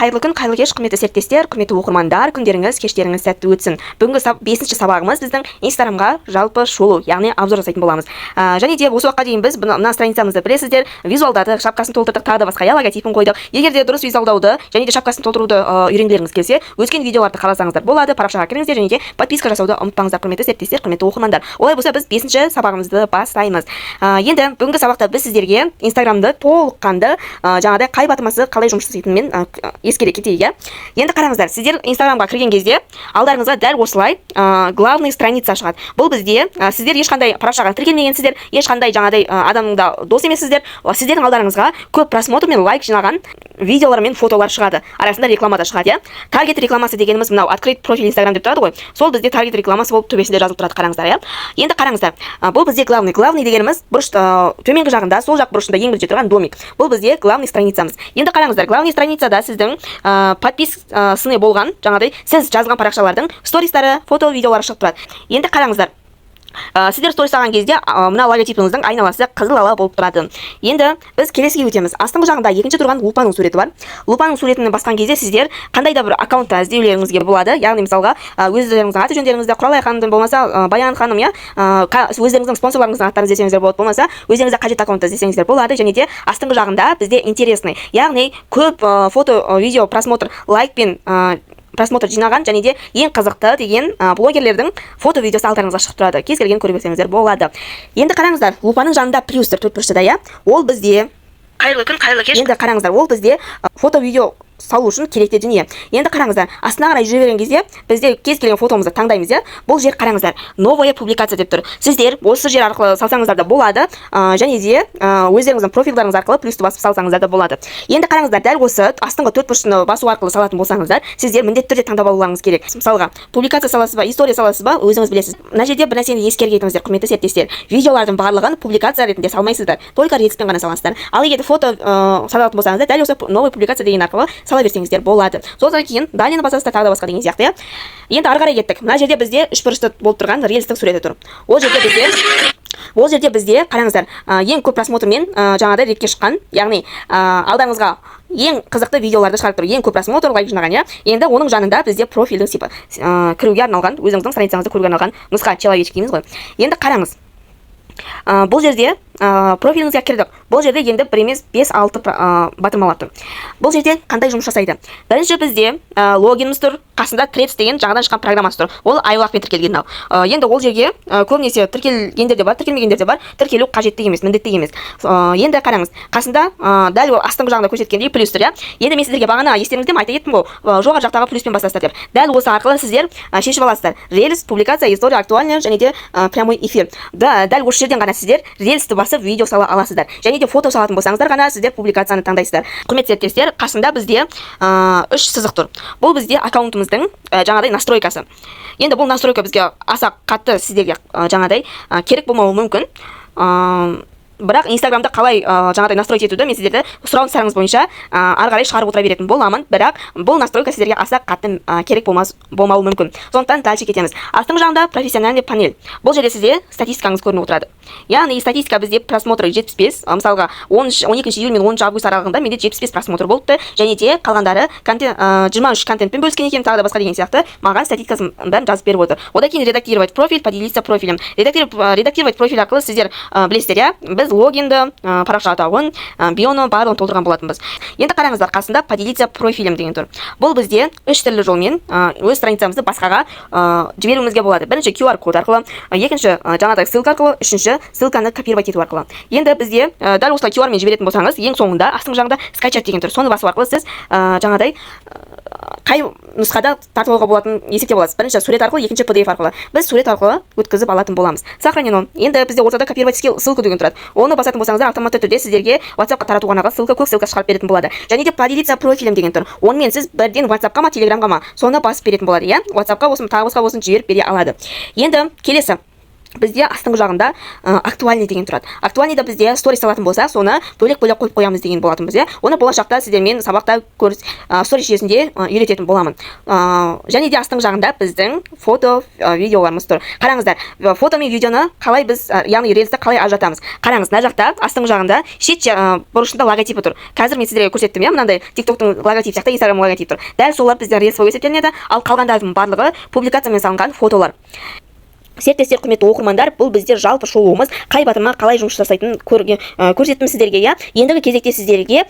Қайырлы күн, қайырлы кеш, құрметті серіктестер, құрметті оқырмандар, күндеріңіз, кештеріңіз сәтті өтсін. Бүгінгі 5-ші сабағымыз біздің Инстаграмға жалпы шолу, яғни обзор жасайтын боламыз. Және де осы уақытқа дейін біз мына страницамызды білесіздер, визуалдадық, шапкасын толтырдық, тағы да басқа логотипін қойдық. Егер де дұрыс визуалдауды және де шапкасын толтыруды үйренгілеріңіз келсе, өзген видеоларды қарасаңыздар болады. Парақшаға кіріңіздер және де подписка жасауды ұмытпаңыздар, құрметті серіктестер, құрметті оқырмандар. Олай болса біз 5-ші сабағымызды бастаймыз. Енді бүгінгі сабақта біз сіздерге Инстаграмды толыққанды жаңағыдай қай батырмасы қалай жұмыс жасайтынымен ескере кетейік. Енді қараңыздар, сіздер Инстаграмға кірген кезде алдарыңызға дәл осылай главный страница шығады. Бұл бізде сіздер ешқандай парақшаға тіркелмегенсіздер, ешқандай жаңағыдай адамда дос емессіздер. Сіздердің алдарыңызға көп просмотр мен лайк жинаған видеолар мен фотолар шығады. Арасында реклама да шығады, Таргет рекламасы дегеніміз мынау открыть профиль Инстаграм деп тұрады ғой. Сол бізде таргет рекламасы болып төбесінде жазылып тұрады, қараңыздар, Енді қараңыздар. Бұл бізде главный дегеніміз бұрыш төменгі жағында, сол жақ бұрышында ең бірінші тұрған домик. Бұл бізде главный страницамыз. Енді қараңыздар, главный страницада сіздің подписаны болған, жаңағыдай сіз жазған парақшалардың стористары, фото, видеолары шығып тұрады. Енді қараңыздар. Сіздер сторис салған кезде мына логотипіңіздің айналасы қызыл ала болып тұрады. Енді біз келесіге өтеміз. Астыңғы жағында екінші тұрған лупаның суреті бар. Лупаның суретін басқан кезде сіздер қандай да бір аккаунтта іздеулеріңізге болады. Яғни мысалға өздеріңіздің аты жөндеріңізді Құралай ханым болмаса Баян ханым, өздеріңіздің спонсорларыңыздың аттарын іздесеңіздер болады, болмаса өзіңізге қажет аккаунтты іздесеңіздер болады. Және де астыңғы жағында бізде интересный, яғни көп фото, видео просмотр, лайк пен просмотр жинаған және де ең қызықты деген блогерлердің фото видеосы алдарыңызға шығып тұрады. Кез келген көре берсеңіздер болады. Енді қараңыздар, лупаның жанында плюс тұр, төртбұрышта, Ол бізде қайырлы күн, қайырлы кеш. Енді қараңыздар, ол бізде фото видео салу үшін керекті дүние. Енді қараңыздар, астына қарай жүре берген кезде бізде кез келген фотомызды таңдаймыз, Бұл жер қараңыздар, новая публикация деп тұр. Сіздер осы жер арқылы салсаңыздар да болады, және де өздеріңіздің профильдарыңыз арқылы плюсті басып салсаңыздар да болады. Енді қараңыздар, дәл осы астыңғы төртбұрышты басу арқылы салатын болсаңыздар, сіздер міндетті түрде таңдап алуларыңыз керек. Мысалға, публикация саласыз ба, история саласыз ба, өзіңіз білесіз. Мына жерде бір нәрсені ескерге кетіңіздер, құрметті серіктестер. Видеолардың барлығын публикация ретінде салмайсыздар, только рилспен ғана саласыздар. Ал егер фото салатын болсаңыздар, дәл осы новая публикация деген арқылы сала берсеңіздер болады. Содан кейін далені басасыздар, тағы да басқа деген сияқты. Енді ары қарай кеттік. Мына жерде бізде үш бұрышты болып тұрған рельстің суреті тұр. Ол жерде бізде қараңыздар, ең көп просмотрмен жаңағыдай ретке шыққан, яғни алдарыңызға ең қызықты видеоларды шығарып тұр, ең көп просмотр, лайк жинаған, Енді оның жанында бізде профильдің кіруге арналған, өзіңіздің страницаңызды көруге арналған нұсқа, человечек дейміз ғой. Енді қараңыз. Бұл жерде профиліңізге кірдік. Бұл жерде енді бір емес 5-6 батырмалар тұр. Бұл жерде қандай жұмыс жасайды? Бірінші бізде логиніміз тұр, қасында Threads деген жаңадан шыққан программасы тұр. Ол айлақпен тіркелген. Енді ол жерге көбінесе тіркелгендер де бар, тіркелмегендер де бар. Тіркелу қажетті емес, міндетті емес. Енді қараңыз, қасында дәл астыңғы жағында көрсеткендей плюс тұр, Енді мен сіздерге бағана естеріңізде айта кеттім ғой, жоғары жақтағы плюспен басасыздар деп. Дәл осы арқылы сіздер шешіп аласыздар. Рельс, публикация, история, актуальная және де прямой эфир. Дәл осы жерден ғана сіздер рельсті басып видео сала аласыздар. Және де фото салатын болсаңыздар ғана сіздер публикацияны таңдайсыздар. Құрметті серіктестер, қасында бізде 3 сызық тұр. Бұл бізде аккаунтымыздың жаңағыдай настройкасы. Енді бұл настройка бізге аса қатты сіздерге жаңағыдай керек болмауы мүмкін. Бірақ Инстаграмда қалай жаңағыдай настроить етуді мен сіздерді сұрағыңыздарыңыз бойынша ары қарай шығарып отыра беретін боламын. Бірақ бұл настройка сіздерге аса қатты керек болмауы мүмкін. Сондықтан дальше кетеміз. Астыңғы жағында профессиональный панель. Бұл жерде сізде статистикаңыз көрініп отырады. Яғни статистика бізде просмотры 75, мысалға 12 июль мен 10 август аралығында менде 75 просмотр болыпты, және де қалғандары 23 контентпен бөліскен екен, тағы да басқа деген сияқты маған статистикасын бәрін жазып беріп отыр. Одан кейін редактировать профиль, поделиться профилем. Редактировать профиль арқылы сіздер білесіздер, біз логинді, парақша атауын, бионы барлығын толтырған болатынбыз. Енді қараңыздар, қасында поделиться профилем деген тұр. Бұл бізде 3 түрлі жолмен өз страницамызды басқаға жіберуімізге болады. Бірінші QR код арқылы, екінші жаңағыдай ссылка арқылы, үшінші ссылканы копировать ету арқылы. Енді бізде дәл осылай QR мен жіберетін болсаңыз, ең соңында астыңғы жағында скачать деген тұр. Соны басу арқылы сіз жаңағыдай қай нұсқада тартып алуға болатын есептеп аласыз. Бірінші сурет арқылы, екінші PDF арқылы. Біз сурет арқылы өткізіп алатын боламыз. Сохранено. Енді бізде ортада копировать ссылку деген тұрады. Оны басатын болсаңыздар, автоматты түрде сіздерге WhatsApp-қа таратуға арналған ссылка, көк ссылка шығарып беретін болады. Және де поделиться профилем деген тұр. Онымен сіз бірден WhatsApp-қа ма, Telegram-ға ма, соны басып беретін болады, WhatsApp-қа болсын, тағы басқа болсын жіберіп бере алады. Енді келесі бізде астыңғы жағында актуальный деген тұрады. Актуальныйда бізде сторис салатын болсақ, соны бөлек-бөлек қойып қоямыз деген болатынбыз, иә. Оны болашақта сіздермен сабақта сторис жүйесінде үйрететін боламын. Және де астыңғы жағында біздің фото, видеоларымыз тұр. Қараңыздар, фото мен видеоны қалай біз, яғни рельсті қалай ажыратамыз. Қараңыз, мына жақта астыңғы жағында шет бұрышында логотипі тұр. Қазір мен сіздерге көрсеттім, иә, мынандай TikTok-тың логотипі сияқты Instagram логотипі тұр. Дәл солар біздің рельс болып есептелінеді, ал қалғандардың барлығы публикациямен салынған фотолар. Серіктестер, құрметті оқырмандар, бұл біздер жалпы шолуымыз қай батырма қалай жұмыс жасайтынын көрсеттім сіздерге, иә. Ендігі кезекте сіздерге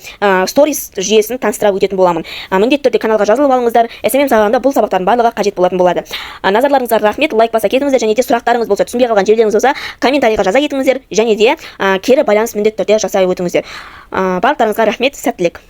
сторис жүйесін таныстыра өтетін боламын. Міндетті түрде каналға жазылып алыңыздар. SMM сабағында бұл сабақтардың барлығы қажет болатын болады. Назарларыңызға рахмет, лайк баса кетіңіздер, және де сұрақтарыңыз болса, түсінбей қалған жерлеріңіз болса, комментарийға жаза кетіңіздер, және де кері байланыс міндетті түрде жасай өтіңіздер. Барлықтарыңызға рахмет, сәттілік.